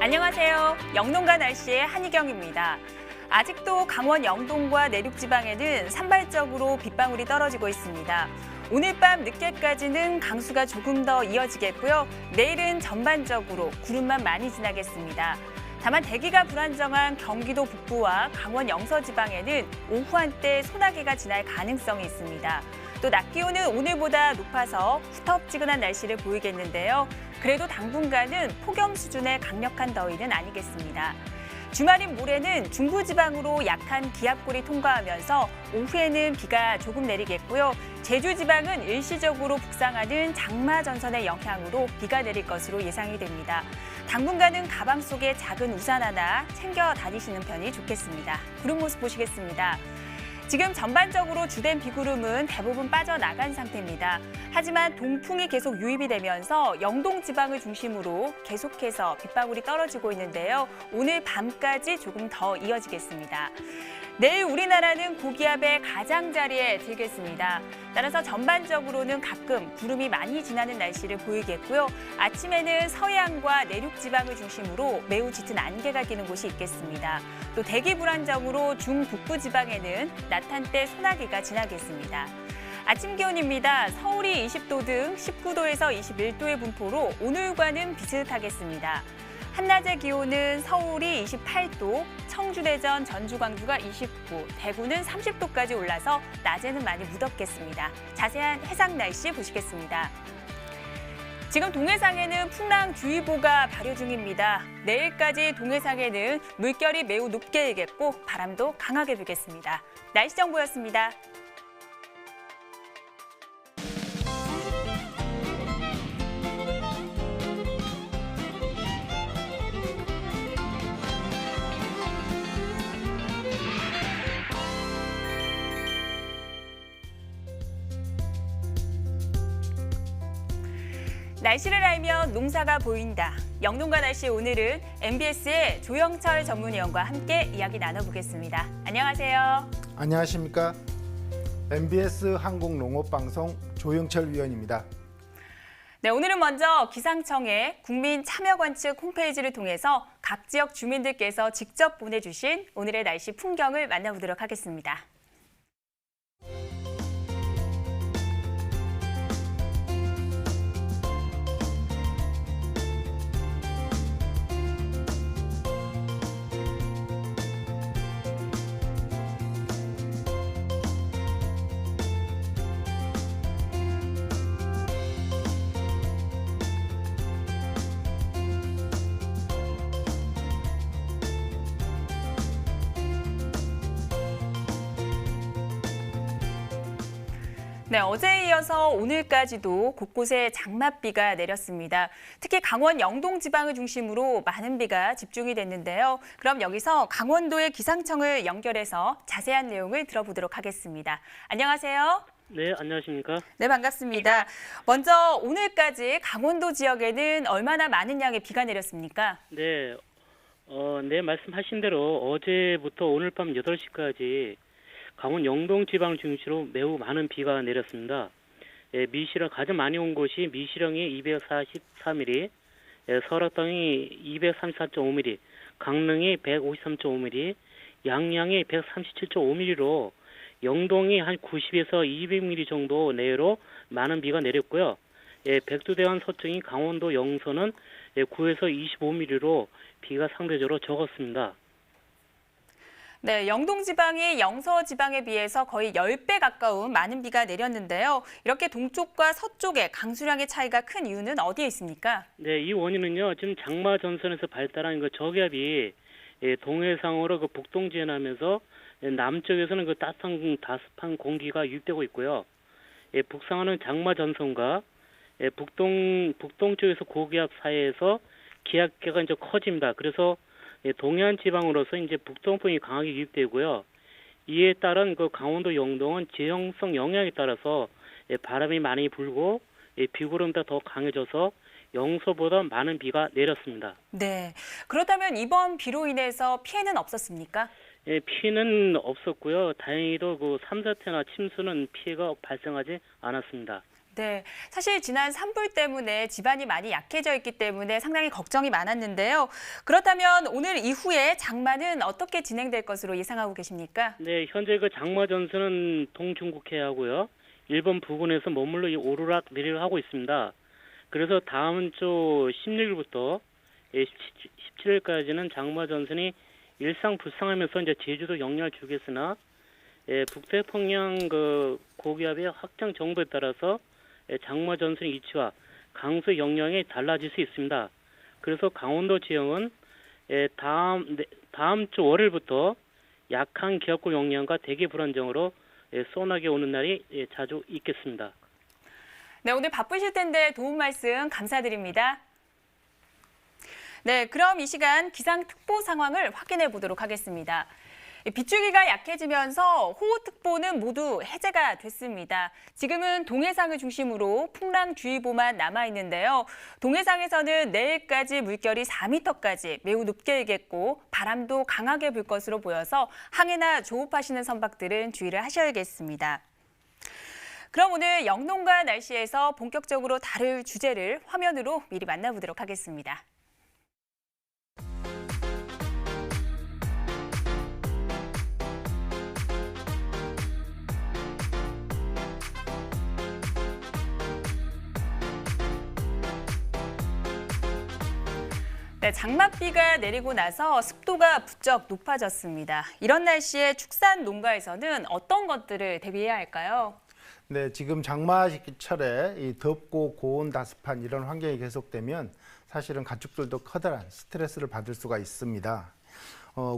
안녕하세요. 영농가 날씨의 한희경입니다. 아직도 강원 영동과 내륙지방에는 산발적으로 빗방울이 떨어지고 있습니다. 오늘 밤 늦게까지는 강수가 조금 더 이어지겠고요. 내일은 전반적으로 구름만 많이 지나겠습니다. 다만 대기가 불안정한 경기도 북부와 강원 영서지방에는 오후 한때 소나기가 지날 가능성이 있습니다. 또 낮 기온은 오늘보다 높아서 후텁지근한 날씨를 보이겠는데요. 그래도 당분간은 폭염 수준의 강력한 더위는 아니겠습니다. 주말인 모레는 중부지방으로 약한 기압골이 통과하면서 오후에는 비가 조금 내리겠고요. 제주지방은 일시적으로 북상하는 장마 전선의 영향으로 비가 내릴 것으로 예상이 됩니다. 당분간은 가방 속에 작은 우산 하나 챙겨 다니시는 편이 좋겠습니다. 구름 모습 보시겠습니다. 지금 전반적으로 주된 비구름은 대부분 빠져나간 상태입니다. 하지만 동풍이 계속 유입이 되면서 영동 지방을 중심으로 계속해서 빗방울이 떨어지고 있는데요. 오늘 밤까지 조금 더 이어지겠습니다. 내일 우리나라는 고기압의 가장자리에 들겠습니다. 따라서 전반적으로는 가끔 구름이 많이 지나는 날씨를 보이겠고요. 아침에는 서해안과 내륙 지방을 중심으로 매우 짙은 안개가 끼는 곳이 있겠습니다. 또 대기 불안정으로 중북부 지방에는 낮 한때 소나기가 지나겠습니다. 아침 기온입니다. 서울이 20도 등 19도에서 21도의 분포로 오늘과는 비슷하겠습니다. 한낮의 기온은 서울이 28도, 청주, 대전, 전주, 광주가 29, 대구는 30도까지 올라서 낮에는 많이 무덥겠습니다. 자세한 해상 날씨 보시겠습니다. 지금 동해상에는 풍랑주의보가 발효 중입니다. 내일까지 동해상에는 물결이 매우 높게 일겠고 바람도 강하게 불겠습니다. 날씨 정보였습니다. 날씨를 알면 농사가 보인다. 영농가 날씨 오늘은 MBS의 조영철 전문위원과 함께 이야기 나눠보겠습니다. 안녕하세요. 안녕하십니까. MBS 한국농업방송 조영철 위원입니다. 네, 오늘은 먼저 기상청의 국민참여관측 홈페이지를 통해서 각 지역 주민들께서 직접 보내주신 오늘의 날씨 풍경을 만나보도록 하겠습니다. 네, 어제에 이어서 오늘까지도 곳곳에 장맛비가 내렸습니다. 특히 강원 영동 지방을 중심으로 많은 비가 집중이 됐는데요. 그럼 여기서 강원도의 기상청을 연결해서 자세한 내용을 들어보도록 하겠습니다. 안녕하세요. 네, 안녕하십니까? 네, 반갑습니다. 먼저 오늘까지 강원도 지역에는 얼마나 많은 양의 비가 내렸습니까? 네, 네, 말씀하신 대로 어제부터 오늘 밤 8시까지 강원 영동 지방을 중심으로 매우 많은 비가 내렸습니다. 미시령 가장 많이 온 곳이 미시령이 243mm, 설악당이 234.5mm, 강릉이 153.5mm, 양양이 137.5mm로 영동이 한 90에서 200mm 정도 내외로 많은 비가 내렸고요. 백두대간 서청이 강원도 영서는 9에서 25mm로 비가 상대적으로 적었습니다. 네, 영동 지방이 영서 지방에 비해서 거의 10배 가까운 많은 비가 내렸는데요. 이렇게 동쪽과 서쪽의 강수량의 차이가 큰 이유는 어디에 있습니까? 네, 이 원인은요. 지금 장마 전선에서 발달한 그 저기압이 동해상으로 그 북동 진하면서 남쪽에서는 그 따뜻한 공기가 유입되고 있고요. 북상하는 장마 전선과 북동쪽에서 고기압 사이에서 기압계가 이제 커집니다. 그래서 동해안 지방으로서 이제 북동풍이 강하게 유입되고요. 이에 따른 그 강원도 영동은 지형성 영향에 따라서 바람이 많이 불고 비구름도 더 강해져서 영서보다 많은 비가 내렸습니다. 네, 그렇다면 이번 비로 인해서 피해는 없었습니까? 피해는 없었고요. 다행히도 그 삼사태나 침수는 피해가 발생하지 않았습니다. 네, 사실 지난 산불 때문에 집안이 많이 약해져 있기 때문에 상당히 걱정이 많았는데요. 그렇다면 오늘 이후에 장마는 어떻게 진행될 것으로 예상하고 계십니까? 네, 현재 그 장마 전선은 동중국해하고요. 일본 부근에서 머물러 이 오르락 내리락 하고 있습니다. 그래서 다음 주 16일부터 17일까지는 장마 전선이 일상불상하면서 이제 제주도 영향을 주겠으나 북태평양 그 고기압의 확장 정도에 따라서 장마 전선의 위치와 강수 영향이 달라질 수 있습니다. 그래서 강원도 지역은 다음 주 월요일부터 약한 기압고 영향과 대기 불안정으로 소나기 오는 날이 자주 있겠습니다. 네, 오늘 바쁘실 텐데 도움 말씀 감사드립니다. 네, 그럼 이 시간 기상특보 상황을 확인해 보도록 하겠습니다. 빗줄기가 약해지면서 호우특보는 모두 해제가 됐습니다. 지금은 동해상을 중심으로 풍랑주의보만 남아있는데요. 동해상에서는 내일까지 물결이 4m까지 매우 높게 일겠고 바람도 강하게 불 것으로 보여서 항해나 조업하시는 선박들은 주의를 하셔야겠습니다. 그럼 오늘 영농과 날씨에서 본격적으로 다룰 주제를 화면으로 미리 만나보도록 하겠습니다. 네, 장맛비가 내리고 나서 습도가 부쩍 높아졌습니다. 이런 날씨에 축산 농가에서는 어떤 것들을 대비해야 할까요? 네, 지금 장마철에 이 덥고 고온다습한 이런 환경이 계속되면 사실은 가축들도 커다란 스트레스를 받을 수가 있습니다.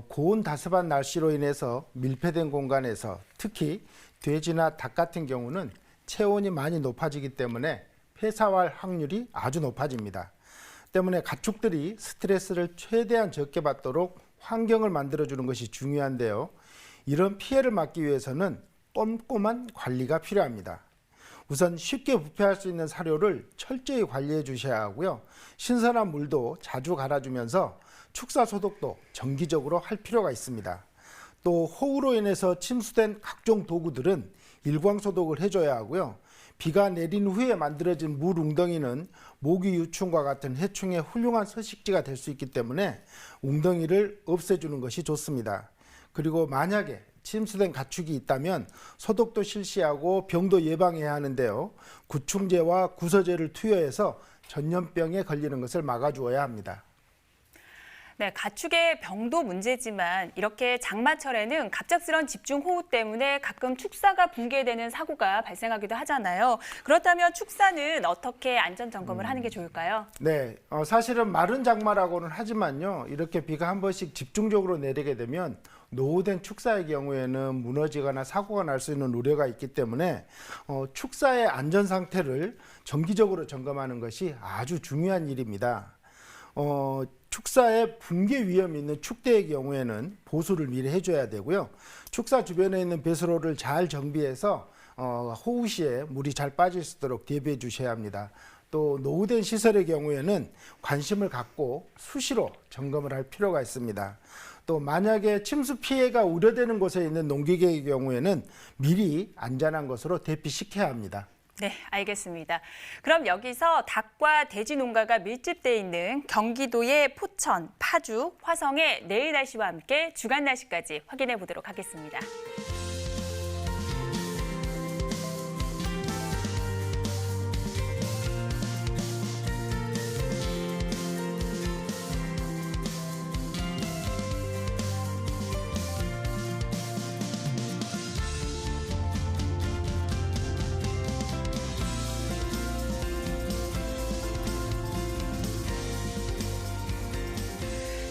고온다습한 날씨로 인해서 밀폐된 공간에서 특히 돼지나 닭 같은 경우는 체온이 많이 높아지기 때문에 폐사할 확률이 아주 높아집니다. 때문에 가축들이 스트레스를 최대한 적게 받도록 환경을 만들어주는 것이 중요한데요. 이런 피해를 막기 위해서는 꼼꼼한 관리가 필요합니다. 우선 쉽게 부패할 수 있는 사료를 철저히 관리해 주셔야 하고요. 신선한 물도 자주 갈아주면서 축사 소독도 정기적으로 할 필요가 있습니다. 또 호우로 인해서 침수된 각종 도구들은 일광 소독을 해줘야 하고요. 비가 내린 후에 만들어진 물 웅덩이는 모기 유충과 같은 해충의 훌륭한 서식지가 될 수 있기 때문에 웅덩이를 없애주는 것이 좋습니다. 그리고 만약에 침수된 가축이 있다면 소독도 실시하고 병도 예방해야 하는데요. 구충제와 구서제를 투여해서 전염병에 걸리는 것을 막아주어야 합니다. 네, 가축의 병도 문제지만 이렇게 장마철에는 갑작스런 집중호우 때문에 가끔 축사가 붕괴되는 사고가 발생하기도 하잖아요. 그렇다면 축사는 어떻게 안전점검을 하는 게 좋을까요? 네, 사실은 마른 장마라고는 하지만요. 이렇게 비가 한 번씩 집중적으로 내리게 되면 노후된 축사의 경우에는 무너지거나 사고가 날 수 있는 우려가 있기 때문에 축사의 안전 상태를 정기적으로 점검하는 것이 아주 중요한 일입니다. 축사에 붕괴 위험이 있는 축대의 경우에는 보수를 미리 해줘야 되고요. 축사 주변에 있는 배수로를 잘 정비해서 호우 시에 물이 잘 빠질 수 있도록 대비해 주셔야 합니다. 또 노후된 시설의 경우에는 관심을 갖고 수시로 점검을 할 필요가 있습니다. 또 만약에 침수 피해가 우려되는 곳에 있는 농기계의 경우에는 미리 안전한 것으로 대피시켜야 합니다. 네, 알겠습니다. 그럼 여기서 닭과 돼지 농가가 밀집돼 있는 경기도의 포천, 파주, 화성의 내일 날씨와 함께 주간 날씨까지 확인해 보도록 하겠습니다.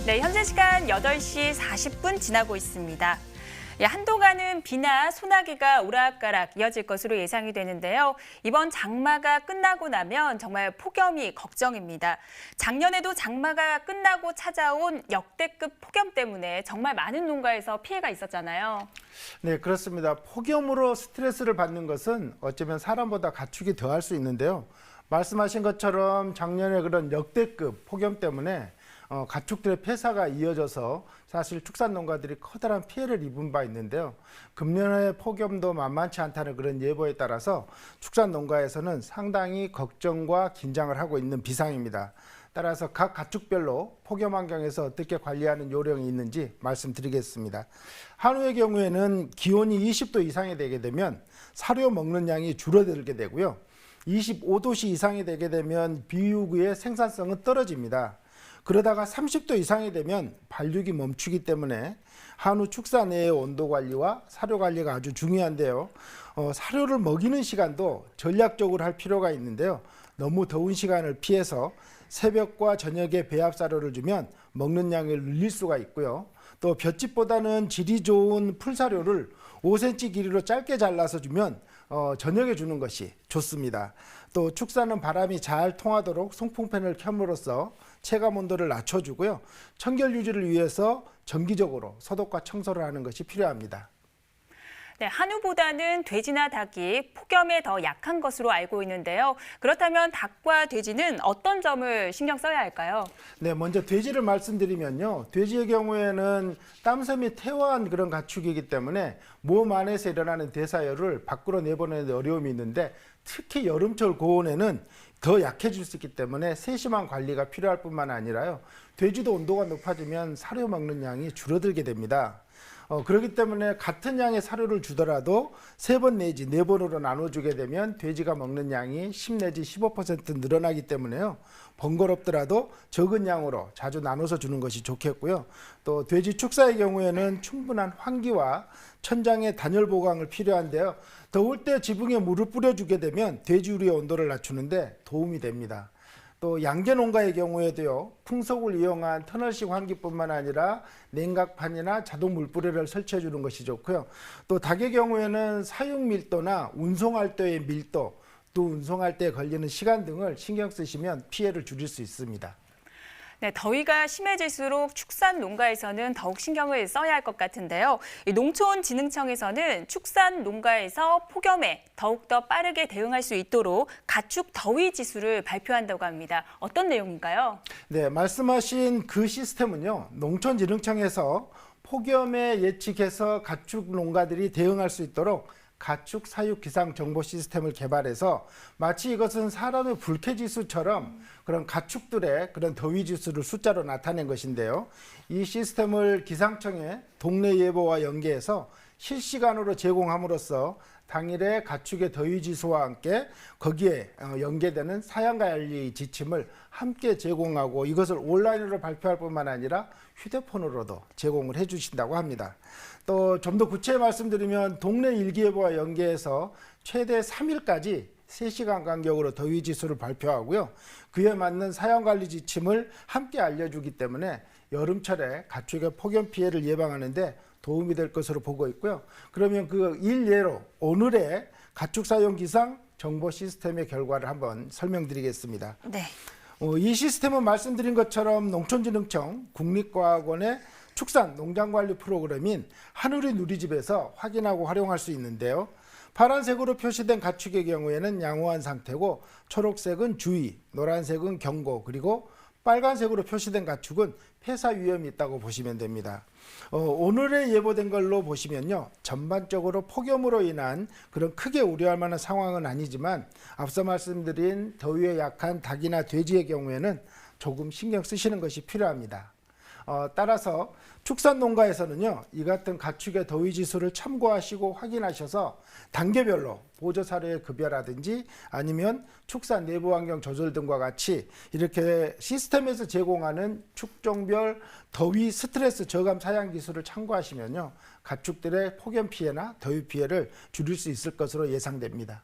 네, 현재 시간 8시 40분 지나고 있습니다. 한동안은 비나 소나기가 오락가락 이어질 것으로 예상이 되는데요. 이번 장마가 끝나고 나면 정말 폭염이 걱정입니다. 작년에도 장마가 끝나고 찾아온 역대급 폭염 때문에 정말 많은 농가에서 피해가 있었잖아요. 네, 그렇습니다. 폭염으로 스트레스를 받는 것은 어쩌면 사람보다 가축이 더할 수 있는데요. 말씀하신 것처럼 작년에 그런 역대급 폭염 때문에 가축들의 폐사가 이어져서 사실 축산농가들이 커다란 피해를 입은 바 있는데요. 금년의 폭염도 만만치 않다는 그런 예보에 따라서 축산농가에서는 상당히 걱정과 긴장을 하고 있는 비상입니다. 따라서 각 가축별로 폭염 환경에서 어떻게 관리하는 요령이 있는지 말씀드리겠습니다. 한우의 경우에는 기온이 20도 이상이 되게 되면 사료 먹는 양이 줄어들게 되고요. 25도씨 이상이 되게 되면 비육의 생산성은 떨어집니다. 그러다가 30도 이상이 되면 발육이 멈추기 때문에 한우 축산의 온도 관리와 사료 관리가 아주 중요한데요. 사료를 먹이는 시간도 전략적으로 할 필요가 있는데요. 너무 더운 시간을 피해서 새벽과 저녁에 배합 사료를 주면 먹는 양을 늘릴 수가 있고요. 또 볏짚보다는 질이 좋은 풀사료를 5cm 길이로 짧게 잘라서 주면 저녁에 주는 것이 좋습니다. 또 축사는 바람이 잘 통하도록 송풍팬을 켬으로써 체감 온도를 낮춰주고요. 청결 유지를 위해서 정기적으로 소독과 청소를 하는 것이 필요합니다. 네, 한우보다는 돼지나 닭이 폭염에 더 약한 것으로 알고 있는데요. 그렇다면 닭과 돼지는 어떤 점을 신경 써야 할까요? 네, 먼저 돼지를 말씀드리면요. 돼지의 경우에는 땀섬이 태화한 그런 가축이기 때문에 몸 안에서 일어나는 대사열을 밖으로 내보내는 데 어려움이 있는데 특히 여름철 고온에는 더 약해질 수 있기 때문에 세심한 관리가 필요할 뿐만 아니라요. 돼지도 온도가 높아지면 사료 먹는 양이 줄어들게 됩니다. 그렇기 때문에 같은 양의 사료를 주더라도 3번 내지 4번으로 나눠주게 되면 돼지가 먹는 양이 10 내지 15% 늘어나기 때문에요. 번거롭더라도 적은 양으로 자주 나눠서 주는 것이 좋겠고요. 또 돼지 축사의 경우에는 충분한 환기와 천장의 단열 보강을 필요한데요. 더울 때 지붕에 물을 뿌려주게 되면 돼지우리의 온도를 낮추는데 도움이 됩니다. 또 양계 농가의 경우에도요, 풍속을 이용한 터널식 환기뿐만 아니라 냉각판이나 자동 물뿌리를 설치해 주는 것이 좋고요. 또 닭의 경우에는 사육 밀도나 운송할 때의 밀도, 또 운송할 때 걸리는 시간 등을 신경 쓰시면 피해를 줄일 수 있습니다. 네, 더위가 심해질수록 축산 농가에서는 더욱 신경을 써야 할 것 같은데요. 농촌진흥청에서는 축산 농가에서 폭염에 더욱더 빠르게 대응할 수 있도록 가축 더위 지수를 발표한다고 합니다. 어떤 내용인가요? 네, 말씀하신 그 시스템은요, 농촌진흥청에서 폭염에 예측해서 가축 농가들이 대응할 수 있도록 가축 사육 기상 정보 시스템을 개발해서 마치 이것은 사람의 불쾌지수처럼 그런 가축들의 그런 더위 지수를 숫자로 나타낸 것인데요. 이 시스템을 기상청의 동네 예보와 연계해서 실시간으로 제공함으로써 당일의 가축의 더위 지수와 함께 거기에 연계되는 사양관리 지침을 함께 제공하고 이것을 온라인으로 발표할 뿐만 아니라 휴대폰으로도 제공을 해주신다고 합니다. 또 좀 더 구체히 말씀드리면 동네 일기예보와 연계해서 최대 3일까지 3시간 간격으로 더위 지수를 발표하고요. 그에 맞는 사양관리 지침을 함께 알려주기 때문에 여름철에 가축의 폭염 피해를 예방하는 데 도움이 될 것으로 보고 있고요. 그러면 그 일례로 오늘의 가축 사용 기상 정보 시스템의 결과를 한번 설명드리겠습니다. 네. 이 시스템은 말씀드린 것처럼 농촌진흥청 국립과학원의 축산 농장관리 프로그램인 하누리 누리집에서 확인하고 활용할 수 있는데요. 파란색으로 표시된 가축의 경우에는 양호한 상태고 초록색은 주의, 노란색은 경고, 그리고 빨간색으로 표시된 가축은 폐사 위험이 있다고 보시면 됩니다. 오늘의 예보된 걸로 보시면요. 전반적으로 폭염으로 인한 그런 크게 우려할 만한 상황은 아니지만 앞서 말씀드린 더위에 약한 닭이나 돼지의 경우에는 조금 신경 쓰시는 것이 필요합니다. 따라서 축산 농가에서는요, 이 같은 가축의 더위 지수를 참고하시고 확인하셔서 단계별로 보조 사료의 급여라든지 아니면 축산 내부 환경 조절 등과 같이 이렇게 시스템에서 제공하는 축종별 더위 스트레스 저감 사양 기술을 참고하시면요, 가축들의 폭염 피해나 더위 피해를 줄일 수 있을 것으로 예상됩니다.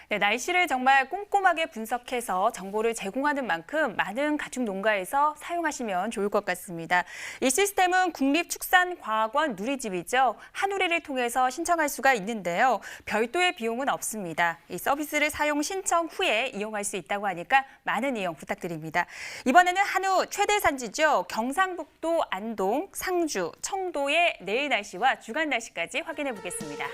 네, 날씨를 정말 꼼꼼하게 분석해서 정보를 제공하는 만큼 많은 가축 농가에서 사용하시면 좋을 것 같습니다. 이 시스템은 국립축산과학원 누리집이죠. 하누리를 통해서 신청할 수가 있는데요. 별도의 비용은 없습니다. 이 서비스를 사용 신청 후에 이용할 수 있다고 하니까 많은 이용 부탁드립니다. 이번에는 한우 최대 산지죠. 경상북도 안동, 상주, 청도의 내일 날씨와 주간 날씨까지 확인해 보겠습니다.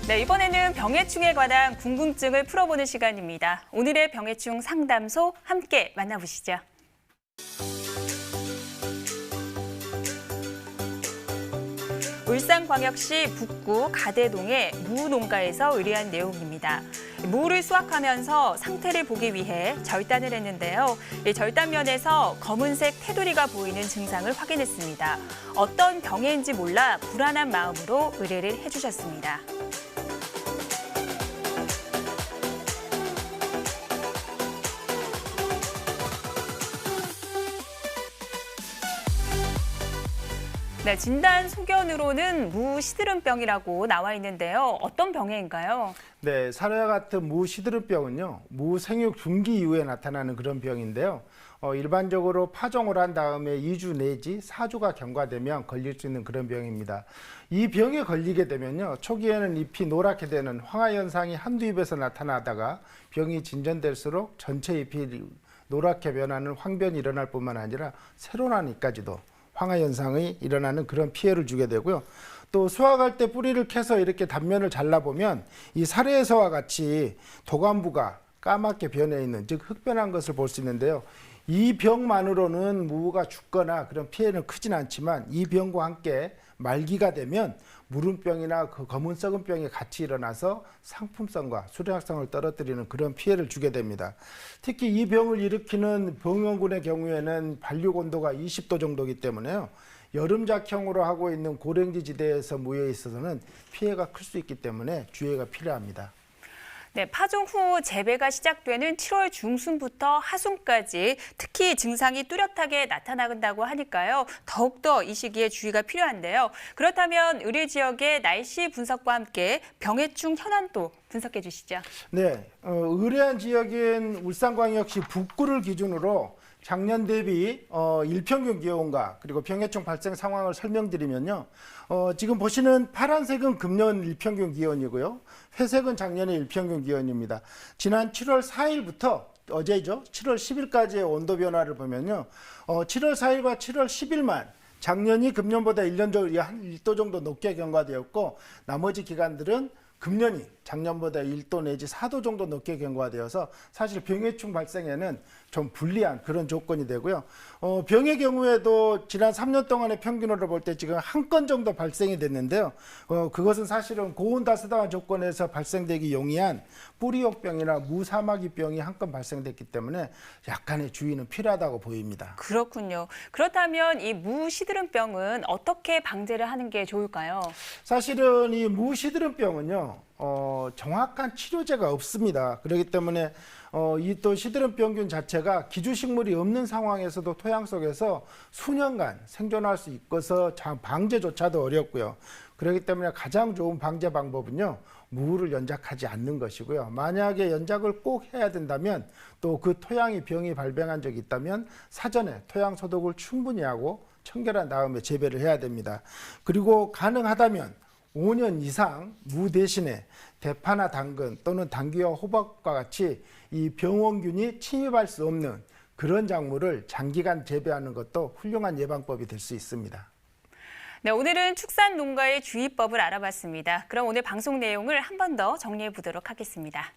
네, 이번에는 병해충에 관한 궁금증을 풀어보는 시간입니다. 오늘의 병해충 상담소 함께 만나보시죠. 울산광역시 북구 가대동의 무 농가에서 의뢰한 내용입니다. 무를 수확하면서 상태를 보기 위해 절단을 했는데요. 이 절단면에서 검은색 테두리가 보이는 증상을 확인했습니다. 어떤 병해인지 몰라 불안한 마음으로 의뢰를 해주셨습니다. 네, 진단 소견으로는 무 시드름병이라고 나와 있는데요. 어떤 병해인가요? 네, 사례와 같은 무 시드름병은요, 무 생육 중기 이후에 나타나는 그런 병인데요. 일반적으로 파종을 한 다음에 2주 내지 4주가 경과되면 걸릴 수 있는 그런 병입니다. 이 병에 걸리게 되면요, 초기에는 잎이 노랗게 되는 황화 현상이 한두 잎에서 나타나다가 병이 진전될수록 전체 잎이 노랗게 변하는 황변이 일어날 뿐만 아니라 새로 난 잎까지도 황화 현상이 일어나는 그런 피해를 주게 되고요. 또 수확할 때 뿌리를 캐서 이렇게 단면을 잘라보면 이 사례에서와 같이 도관부가 까맣게 변해 있는, 즉 흑변한 것을 볼 수 있는데요. 이 병만으로는 무가 죽거나 그런 피해는 크진 않지만 이 병과 함께 말기가 되면 무름병이나 그 검은 썩은 병이 같이 일어나서 상품성과 수량성을 떨어뜨리는 그런 피해를 주게 됩니다. 특히 이 병을 일으키는 병원군의 경우에는 발육 온도가 20도 정도이기 때문에요. 여름작형으로 하고 있는 고랭지 지대에서 무에 있어서는 피해가 클 수 있기 때문에 주의가 필요합니다. 네, 파종 후 재배가 시작되는 7월 중순부터 하순까지 특히 증상이 뚜렷하게 나타난다고 하니까요. 더욱더 이 시기에 주의가 필요한데요. 그렇다면 의뢰 지역의 날씨 분석과 함께 병해충 현황도 분석해 주시죠. 네, 의뢰한 지역인 울산광역시 북구를 기준으로 작년 대비 일평균 기온과 그리고 병해충 발생 상황을 설명드리면요. 지금 보시는 파란색은 금년 일평균 기온이고요. 회색은 작년의 일평균 기온입니다. 지난 7월 4일부터 어제죠. 7월 10일까지의 온도 변화를 보면요. 7월 4일과 7월 10일만 작년이 금년보다 1도 정도 높게 경과되었고 나머지 기간들은 금년이 작년보다 1도 내지 4도 정도 높게 경과되어서 사실 병해충 발생에는 좀 불리한 그런 조건이 되고요. 병의 경우에도 지난 3년 동안의 평균으로 볼 때 지금 한 건 정도 발생이 됐는데요. 그것은 사실은 고온다스다한 조건에서 발생되기 용이한 뿌리옥병이나 무사마귀병이 한 건 발생됐기 때문에 약간의 주의는 필요하다고 보입니다. 그렇군요. 그렇다면 이 무시드름병은 어떻게 방제를 하는 게 좋을까요? 사실은 이 무시드름병은요. 정확한 치료제가 없습니다. 그렇기 때문에 이 또 시드름병균 자체가 기주식물이 없는 상황에서도 토양 속에서 수년간 생존할 수 있어서 방제조차도 어렵고요. 그렇기 때문에 가장 좋은 방제 방법은요. 무를 연작하지 않는 것이고요. 만약에 연작을 꼭 해야 된다면 또 그 토양이 병이 발병한 적이 있다면 사전에 토양 소독을 충분히 하고 청결한 다음에 재배를 해야 됩니다. 그리고 가능하다면 5년 이상 무 대신에 대파나 당근 또는 당귀와 호박과 같이 이 병원균이 침입할 수 없는 그런 작물을 장기간 재배하는 것도 훌륭한 예방법이 될 수 있습니다. 네, 오늘은 축산 농가의 주의법을 알아봤습니다. 그럼 오늘 방송 내용을 한 번 더 정리해 보도록 하겠습니다.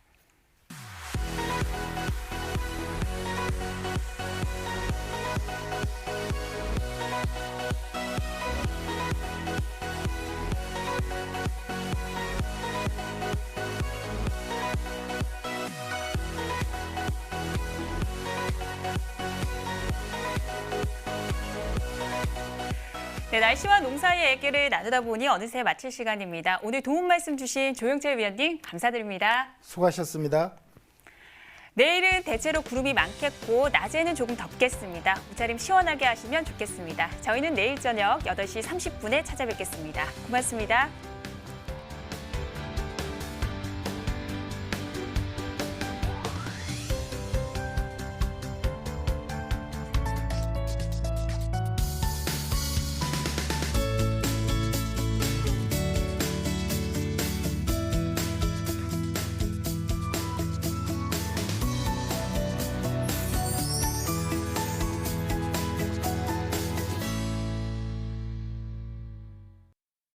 네, 날씨와 농사의 얘기를 나누다 보니 어느새 마칠 시간입니다. 오늘 도움 말씀 주신 조영철 위원님 감사드립니다. 수고하셨습니다. 내일은 대체로 구름이 많겠고 낮에는 조금 덥겠습니다. 옷차림 시원하게 하시면 좋겠습니다. 저희는 내일 저녁 8시 30분에 찾아뵙겠습니다. 고맙습니다.